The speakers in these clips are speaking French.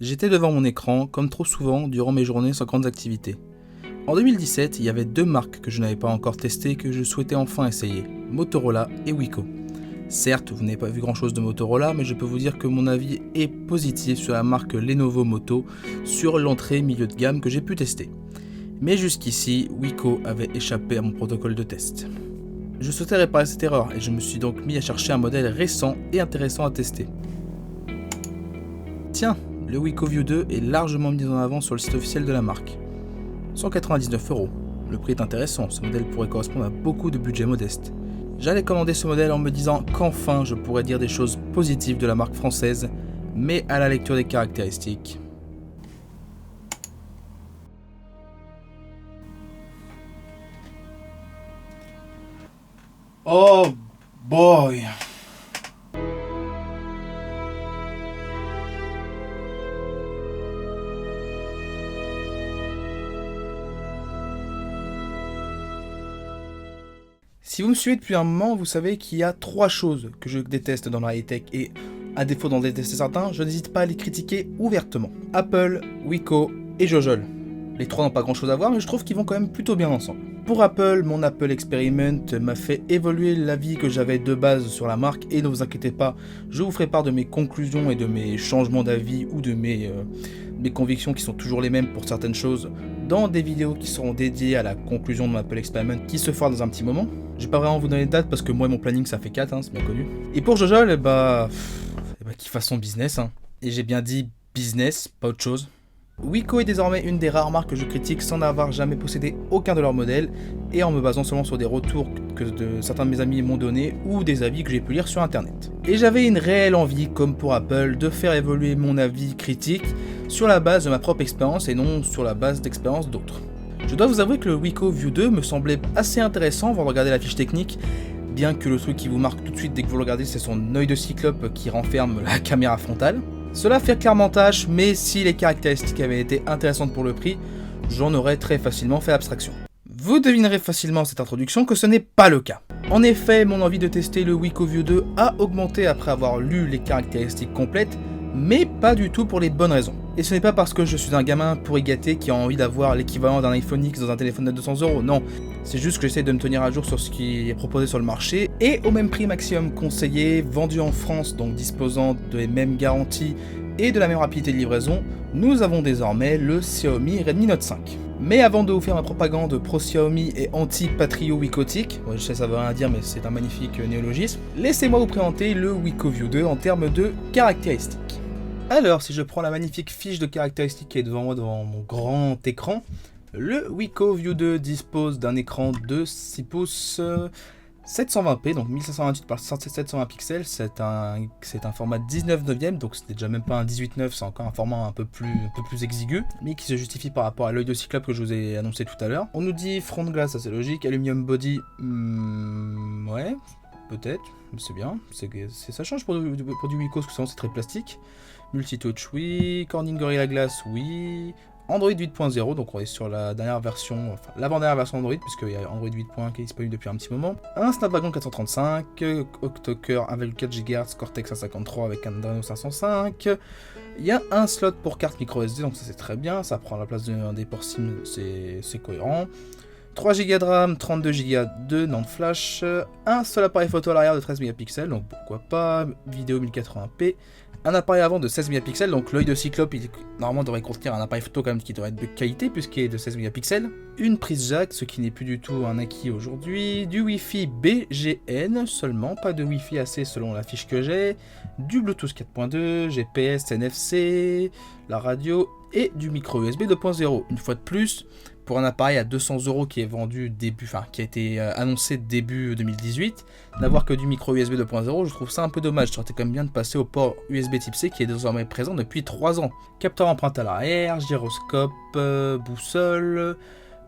J'étais devant mon écran, comme trop souvent, durant mes journées sans grandes activités. En 2017, il y avait deux marques que je n'avais pas encore testées que je souhaitais enfin essayer, Motorola et Wiko. Certes, vous n'avez pas vu grand chose de Motorola, mais je peux vous dire que mon avis est positif sur la marque Lenovo Moto, sur l'entrée milieu de gamme que j'ai pu tester. Mais jusqu'ici, Wiko avait échappé à mon protocole de test. Je souhaitais réparer cette erreur et je me suis donc mis à chercher un modèle récent et intéressant à tester. Tiens, le Wiko View 2 est largement mis en avant sur le site officiel de la marque. 199€. Le prix est intéressant, ce modèle pourrait correspondre à beaucoup de budgets modestes. J'allais commander ce modèle en me disant qu'enfin je pourrais dire des choses positives de la marque française, mais à la lecture des caractéristiques. Oh boy! Si vous me suivez depuis un moment, vous savez qu'il y a 3 choses que je déteste dans la high-tech et à défaut d'en détester certains, je n'hésite pas à les critiquer ouvertement. Apple, Wiko et Jojol. Les 3 n'ont pas grand chose à voir mais je trouve qu'ils vont quand même plutôt bien ensemble. Pour Apple, mon Apple Experiment m'a fait évoluer l'avis que j'avais de base sur la marque et ne vous inquiétez pas, je vous ferai part de mes conclusions et de mes changements d'avis ou de mes convictions qui sont toujours les mêmes pour certaines choses dans des vidéos qui seront dédiées à la conclusion de mon Apple Experiment qui se fera dans un petit moment. Je vais pas vraiment vous donner de date parce que moi et mon planning ça fait 4, c'est bien connu. Et pour Jojol, qu'il fasse son business. Et j'ai bien dit business, pas autre chose. Wiko est désormais une des rares marques que je critique sans n'avoir jamais possédé aucun de leurs modèles et en me basant seulement sur des retours que certains de mes amis m'ont donné ou des avis que j'ai pu lire sur internet. Et j'avais une réelle envie, comme pour Apple, de faire évoluer mon avis critique sur la base de ma propre expérience et non sur la base d'expérience d'autres. Je dois vous avouer que le Wiko View 2 me semblait assez intéressant avant de regarder la fiche technique, bien que le truc qui vous marque tout de suite dès que vous le regardez c'est son œil de cyclope qui renferme la caméra frontale. Cela fait clairement tâche, mais si les caractéristiques avaient été intéressantes pour le prix, j'en aurais très facilement fait abstraction. Vous devinerez facilement cette introduction que ce n'est pas le cas. En effet, mon envie de tester le Wiko View 2 a augmenté après avoir lu les caractéristiques complètes, mais pas du tout pour les bonnes raisons. Et ce n'est pas parce que je suis un gamin pourri gâté qui a envie d'avoir l'équivalent d'un iPhone X dans un téléphone de 200€, non. C'est juste que j'essaie de me tenir à jour sur ce qui est proposé sur le marché, et au même prix maximum conseillé, vendu en France, donc disposant des mêmes garanties et de la même rapidité de livraison, nous avons désormais le Xiaomi Redmi Note 5. Mais avant de vous faire ma propagande pro-Xiaomi et anti-patrio Wikotique, je sais ça veut rien dire mais c'est un magnifique néologisme, laissez-moi vous présenter le Wiko View 2 en termes de caractéristiques. Alors, si je prends la magnifique fiche de caractéristiques qui est devant moi, devant mon grand écran, le Wiko View 2 dispose d'un écran de 6 pouces 720p, donc 1528 par 720 pixels, c'est un format 19/9, donc c'était déjà même pas un 18/9, c'est encore un format un peu plus exigu, mais qui se justifie par rapport à l'œil de cyclope que je vous ai annoncé tout à l'heure. On nous dit front glass, ça c'est logique, aluminium body, ouais, peut-être, c'est bien, ça change pour du Wiko, parce que sinon c'est très plastique. Multitouch, oui. Corning Gorilla Glass, oui. Android 8.0, donc on est sur la dernière version, enfin l'avant-dernière version Android, puisqu'il y a Android 8.1 qui est disponible depuis un petit moment. Un Snapdragon 435, octo-cœur 1,4 GHz, Cortex A53 avec un Adreno 505. Il y a un slot pour carte micro SD, donc ça c'est très bien, ça prend la place des ports SIM, c'est cohérent. 3 Go de RAM, 32 Go de NAND flash, un seul appareil photo à l'arrière de 13 mégapixels, donc pourquoi pas, vidéo 1080p, un appareil avant de 16 mégapixels, donc l'œil de cyclope il normalement devrait contenir un appareil photo quand même qui devrait être de qualité puisqu'il est de 16 mégapixels, une prise jack, ce qui n'est plus du tout un acquis aujourd'hui, du Wi-Fi BGN seulement, pas de Wi-Fi AC selon la fiche que j'ai, du Bluetooth 4.2, GPS, NFC, la radio et du micro USB 2.0. Une fois de plus, pour un appareil à 200€ qui est vendu qui a été annoncé début 2018, n'avoir que du micro USB 2.0, je trouve ça un peu dommage. Ça aurait été quand même bien de passer au port USB type C qui est désormais présent depuis 3 ans. Capteur empreinte à l'arrière, gyroscope, boussole,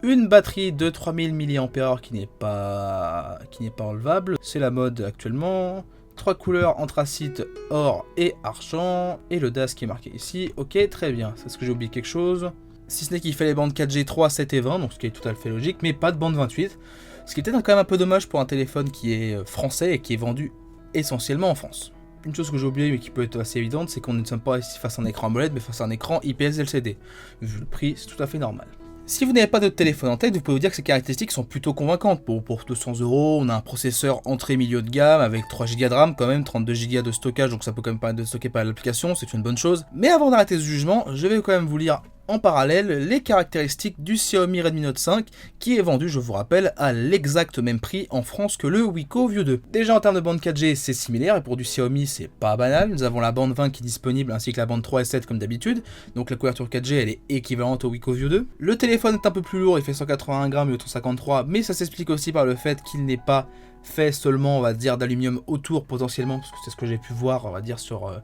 une batterie de 3000 mAh qui n'est pas enlevable, c'est la mode actuellement. 3 couleurs anthracite, or et argent, et le DAS qui est marqué ici. Ok, très bien. C'est ce que j'ai oublié quelque chose. Si ce n'est qu'il fait les bandes 4G 3, 7 et 20, donc ce qui est tout à fait logique, mais pas de bande 28. Ce qui est peut-être quand même un peu dommage pour un téléphone qui est français et qui est vendu essentiellement en France. Une chose que j'ai oubliée mais qui peut être assez évidente, c'est qu'on ne sommes pas ici face à un écran AMOLED mais face à un écran IPS LCD. Vu le prix, c'est tout à fait normal. Si vous n'avez pas de téléphone en tête, vous pouvez vous dire que ces caractéristiques sont plutôt convaincantes. Pour 200 €, on a un processeur entrée milieu de gamme avec 3 Go de RAM quand même, 32 Go de stockage, donc ça peut quand même permettre de stocker par l'application, c'est une bonne chose. Mais avant d'arrêter ce jugement, je vais quand même vous lire en parallèle les caractéristiques du Xiaomi Redmi Note 5 qui est vendu, je vous rappelle, à l'exact même prix en France que le Wiko View 2. Déjà en termes de bande 4G, c'est similaire et pour du Xiaomi, c'est pas banal. Nous avons la bande 20 qui est disponible ainsi que la bande 3 et 7 comme d'habitude. Donc la couverture 4G, elle est équivalente au Wiko View 2. Le téléphone est un peu plus lourd, il fait 181 grammes et 153, mais ça s'explique aussi par le fait qu'il n'est pas fait seulement, on va dire, d'aluminium autour potentiellement, parce que c'est ce que j'ai pu voir, on va dire, sur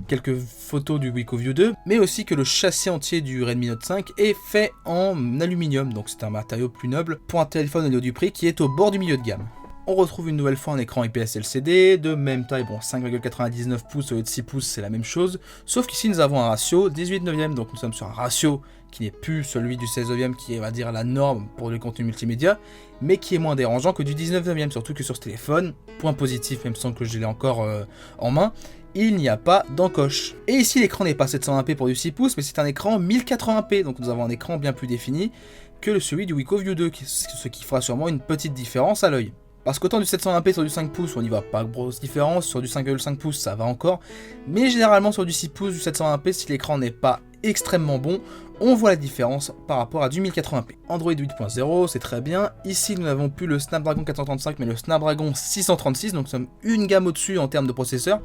quelques photos du Wiko View 2, mais aussi que le châssis entier du Redmi Note 5 est fait en aluminium, donc c'est un matériau plus noble pour un téléphone au niveau du prix qui est au bord du milieu de gamme. On retrouve une nouvelle fois un écran IPS LCD de même taille, bon 5,99 pouces au lieu de 6 pouces, c'est la même chose, sauf qu'ici nous avons un ratio 18/9, donc nous sommes sur un ratio qui n'est plus celui du 16/9 qui est, on va dire, la norme pour le contenu multimédia, mais qui est moins dérangeant que du 19/9, surtout que sur ce téléphone, point positif, même sans que je l'ai encore en main, il n'y a pas d'encoche. Et ici l'écran n'est pas 720p pour du 6 pouces, mais c'est un écran 1080p, donc nous avons un écran bien plus défini que celui du Wiko View 2, ce qui fera sûrement une petite différence à l'œil. Parce qu'autant du 720p sur du 5 pouces, on n'y voit pas grosse différence, sur du 5,5 pouces ça va encore, mais généralement sur du 6 pouces, du 720p, si l'écran n'est pas extrêmement bon, on voit la différence par rapport à du 1080p. Android 8.0, c'est très bien. Ici, nous n'avons plus le Snapdragon 435, mais le Snapdragon 636, donc nous sommes une gamme au-dessus en termes de processeur.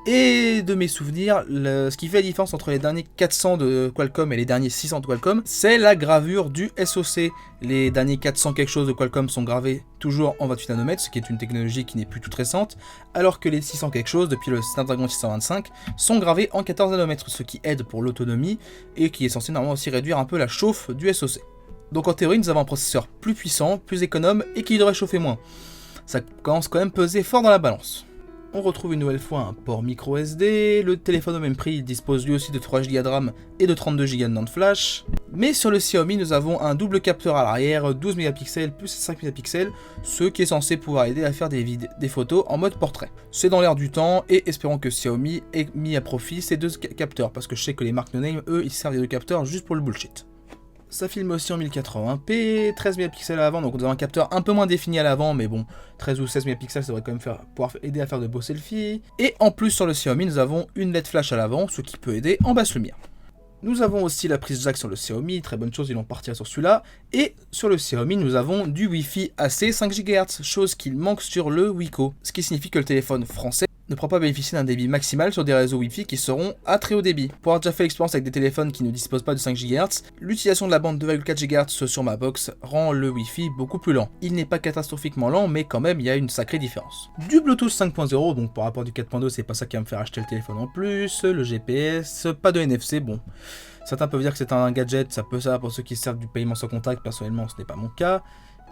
Et de mes souvenirs, ce qui fait la différence entre les derniers 400 de Qualcomm et les derniers 600 de Qualcomm, c'est la gravure du SoC. Les derniers 400 quelque chose de Qualcomm sont gravés toujours en 28 nanomètres, ce qui est une technologie qui n'est plus toute récente, alors que les 600 quelque chose, depuis le Snapdragon 625, sont gravés en 14 nanomètres, ce qui aide pour l'autonomie et qui est censé normalement aussi réduire un peu la chauffe du SoC. Donc en théorie, nous avons un processeur plus puissant, plus économe et qui devrait chauffer moins. Ça commence quand même à peser fort dans la balance. On retrouve une nouvelle fois un port micro SD, le téléphone au même prix il dispose lui aussi de 3 Go de RAM et de 32 Go de NAND flash. Mais sur le Xiaomi nous avons un double capteur à l'arrière, 12 mégapixels plus 5 mégapixels, ce qui est censé pouvoir aider à faire des photos en mode portrait. C'est dans l'air du temps et espérons que Xiaomi ait mis à profit ces deux capteurs, parce que je sais que les marques no-name, eux, ils servent des deux capteurs juste pour le bullshit. Ça filme aussi en 1080p, 13 mégapixels à l'avant, donc nous avons un capteur un peu moins défini à l'avant, mais bon, 13 ou 16 mégapixels, ça devrait quand même pouvoir aider à faire de beaux selfies. Et en plus sur le Xiaomi, nous avons une LED flash à l'avant, ce qui peut aider en basse lumière. Nous avons aussi la prise jack sur le Xiaomi, très bonne chose, ils vont partir sur celui-là. Et sur le Xiaomi, nous avons du Wi-Fi AC 5 GHz, chose qu'il manque sur le Wiko, ce qui signifie que le téléphone français ne pourra pas bénéficier d'un débit maximal sur des réseaux Wi-Fi qui seront à très haut débit. Pour avoir déjà fait l'expérience avec des téléphones qui ne disposent pas de 5 GHz, l'utilisation de la bande 2,4 GHz sur ma box rend le Wi-Fi beaucoup plus lent. Il n'est pas catastrophiquement lent, mais quand même il y a une sacrée différence. Du Bluetooth 5.0, donc par rapport du 4.2, c'est pas ça qui va me faire acheter le téléphone en plus, le GPS, pas de NFC, bon. Certains peuvent dire que c'est un gadget, ça peut servir pour ceux qui servent du paiement sans contact, personnellement ce n'est pas mon cas.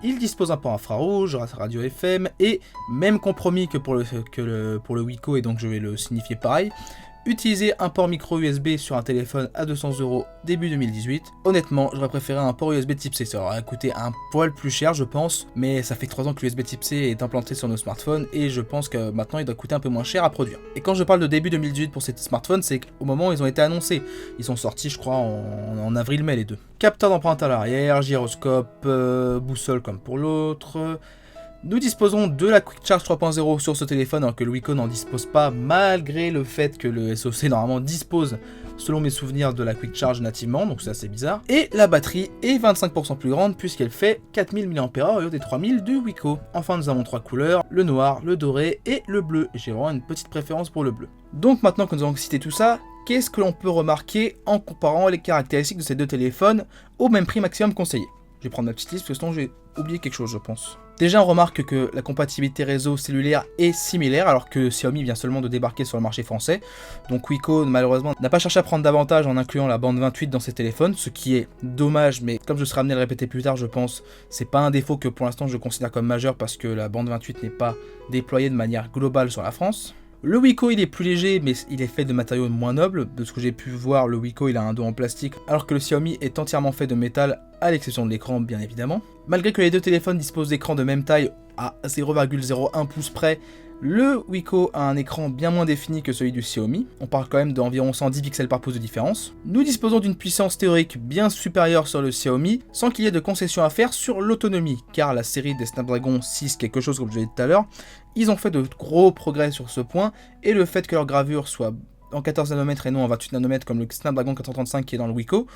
Il dispose d'un port infrarouge, radio FM, et même compromis que pour le Wiko, et donc je vais le signifier pareil, utiliser un port micro USB sur un téléphone à 200 € début 2018. Honnêtement, j'aurais préféré un port USB type C, ça aurait coûté un poil plus cher je pense, mais ça fait 3 ans que l'USB type C est implanté sur nos smartphones et je pense que maintenant il doit coûter un peu moins cher à produire. Et quand je parle de début 2018 pour ces smartphones, c'est qu'au moment où ils ont été annoncés, ils sont sortis je crois en avril-mai les deux. Capteur d'empreinte à l'arrière, gyroscope, boussole comme pour l'autre. Nous disposons de la Quick Charge 3.0 sur ce téléphone alors que le Wiko n'en dispose pas, malgré le fait que le SoC normalement dispose, selon mes souvenirs, de la Quick Charge nativement, donc c'est assez bizarre. Et la batterie est 25% plus grande puisqu'elle fait 4000 mAh au lieu des 3000 du Wiko. Enfin nous avons 3 couleurs, le noir, le doré et le bleu. J'ai vraiment une petite préférence pour le bleu. Donc maintenant que nous avons cité tout ça, qu'est-ce que l'on peut remarquer en comparant les caractéristiques de ces deux téléphones au même prix maximum conseillé? Je vais prendre ma petite liste parce que sinon j'ai oublié quelque chose je pense. Déjà on remarque que la compatibilité réseau cellulaire est similaire alors que Xiaomi vient seulement de débarquer sur le marché français. Donc Wiko malheureusement n'a pas cherché à prendre davantage en incluant la bande 28 dans ses téléphones, ce qui est dommage, mais comme je serai amené à le répéter plus tard je pense, c'est pas un défaut que pour l'instant je considère comme majeur parce que la bande 28 n'est pas déployée de manière globale sur la France. Le Wiko il est plus léger mais il est fait de matériaux moins nobles, de ce que j'ai pu voir le Wiko il a un dos en plastique alors que le Xiaomi est entièrement fait de métal à l'exception de l'écran bien évidemment. Malgré que les deux téléphones disposent d'écrans de même taille à 0,01 pouces près, Le Wiko a un écran bien moins défini que celui du Xiaomi, on parle quand même d'environ 110 pixels par pouce de différence. Nous disposons d'une puissance théorique bien supérieure sur le Xiaomi, sans qu'il y ait de concessions à faire sur l'autonomie, car la série des Snapdragon 6 quelque chose comme je l'ai dit tout à l'heure, ils ont fait de gros progrès sur ce point, et le fait que leur gravure soit en 14 nanomètres et non en 28 nanomètres comme le Snapdragon 435 qui est dans le Wiko,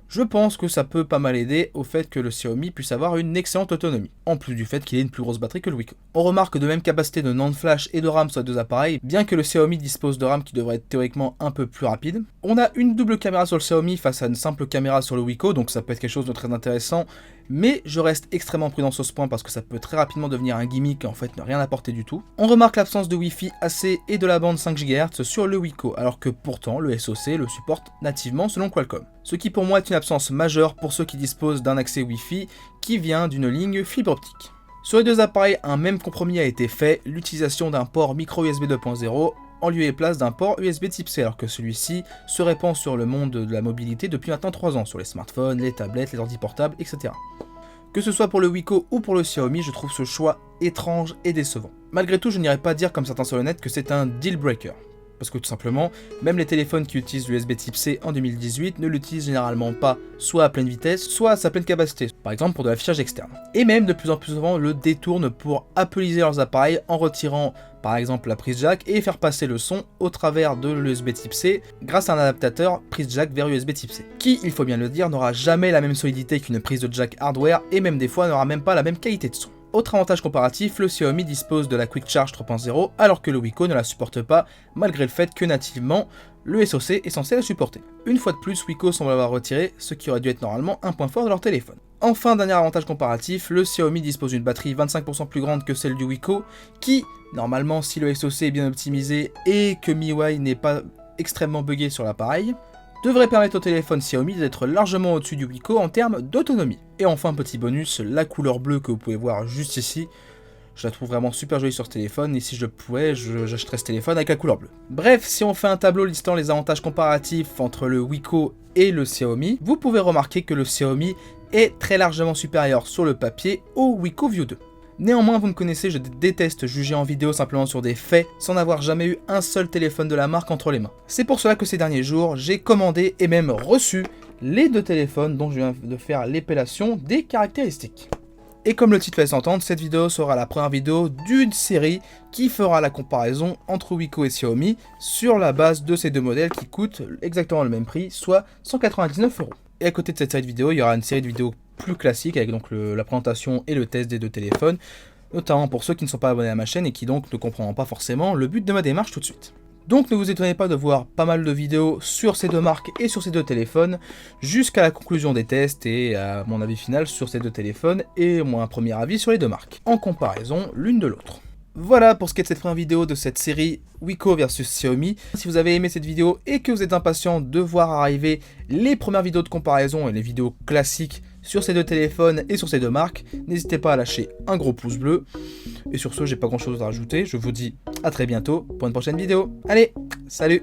je pense que ça peut pas mal aider au fait que le Xiaomi puisse avoir une excellente autonomie, en plus du fait qu'il ait une plus grosse batterie que le Wiko. On remarque de même capacité de NAND flash et de RAM sur les deux appareils, bien que le Xiaomi dispose de RAM qui devrait être théoriquement un peu plus rapide. On a une double caméra sur le Xiaomi face à une simple caméra sur le Wiko, donc ça peut être quelque chose de très intéressant, mais je reste extrêmement prudent sur ce point parce que ça peut très rapidement devenir un gimmick et en fait ne rien apporter du tout. On remarque l'absence de Wi-Fi AC et de la bande 5 GHz sur le Wiko, alors que pourtant le SoC le supporte nativement selon Qualcomm. Ce qui pour moi est une absence majeure pour ceux qui disposent d'un accès Wi-Fi qui vient d'une ligne fibre optique. Sur les deux appareils, un même compromis a été fait, l'utilisation d'un port micro USB 2.0 en lieu et place d'un port USB Type C, alors que celui-ci se répand sur le monde de la mobilité depuis maintenant 3 ans, sur les smartphones, les tablettes, les ordi portables, etc. Que ce soit pour le Wiko ou pour le Xiaomi, je trouve ce choix étrange et décevant. Malgré tout, je n'irai pas dire comme certains sur le net que c'est un deal breaker. Parce que tout simplement, même les téléphones qui utilisent l'USB Type C en 2018 ne l'utilisent généralement pas soit à pleine vitesse, soit à sa pleine capacité, par exemple pour de l'affichage externe. Et même de plus en plus souvent le détournent pour appeliser leurs appareils en retirant par exemple la prise jack et faire passer le son au travers de l'USB Type C grâce à un adaptateur prise jack vers USB Type C, qui, il faut bien le dire, n'aura jamais la même solidité qu'une prise de jack hardware et même des fois n'aura même pas la même qualité de son. Autre avantage comparatif, le Xiaomi dispose de la Quick Charge 3.0 alors que le Wiko ne la supporte pas malgré le fait que nativement le SoC est censé la supporter. Une fois de plus, Wiko semble avoir retiré ce qui aurait dû être normalement un point fort de leur téléphone. Enfin, dernier avantage comparatif, le Xiaomi dispose d'une batterie 25% plus grande que celle du Wiko qui, normalement si le SoC est bien optimisé et que MIUI n'est pas extrêmement buggé sur l'appareil, devrait permettre au téléphone Xiaomi d'être largement au-dessus du Wiko en termes d'autonomie. Et enfin, petit bonus, la couleur bleue que vous pouvez voir juste ici, je la trouve vraiment super jolie sur ce téléphone, et si je pouvais, j'achèterais ce téléphone avec la couleur bleue. Bref, si on fait un tableau listant les avantages comparatifs entre le Wiko et le Xiaomi, vous pouvez remarquer que le Xiaomi est très largement supérieur sur le papier au Wiko View 2. Néanmoins, vous me connaissez, je déteste juger en vidéo simplement sur des faits, sans avoir jamais eu un seul téléphone de la marque entre les mains. C'est pour cela que ces derniers jours, j'ai commandé et même reçu les deux téléphones dont je viens de faire l'épellation des caractéristiques. Et comme le titre laisse entendre, cette vidéo sera la première vidéo d'une série qui fera la comparaison entre Wiko et Xiaomi sur la base de ces deux modèles qui coûtent exactement le même prix, soit 199 €. Et à côté de cette série de vidéos, il y aura une série de vidéos plus classique avec donc la présentation et le test des deux téléphones, notamment pour ceux qui ne sont pas abonnés à ma chaîne et qui donc ne comprendront pas forcément le but de ma démarche tout de suite. Donc ne vous étonnez pas de voir pas mal de vidéos sur ces deux marques et sur ces deux téléphones, jusqu'à la conclusion des tests et à mon avis final sur ces deux téléphones et un premier avis sur les deux marques, en comparaison l'une de l'autre. Voilà pour ce qui est de cette première vidéo de cette série Wiko versus Xiaomi. Si vous avez aimé cette vidéo et que vous êtes impatient de voir arriver les premières vidéos de comparaison et les vidéos classiques sur ces deux téléphones et sur ces deux marques, n'hésitez pas à lâcher un gros pouce bleu. Et sur ce, j'ai pas grand chose à rajouter, je vous dis à très bientôt pour une prochaine vidéo. Allez, salut!